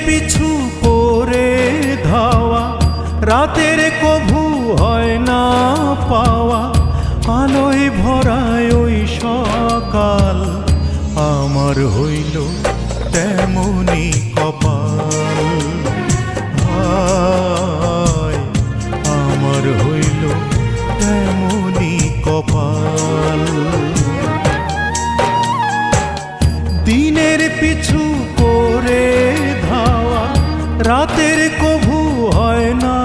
পিছু করে ধাওয়া, রাতের কভু হয় না পাওয়া, আলোয় ভরায় ওই সকাল, আমার হইল তেমনি কপাল। হায় আমার হইল তেমনি কপাল। দিনের পিছু করে ধাওয়া, রাতের কভু হয় না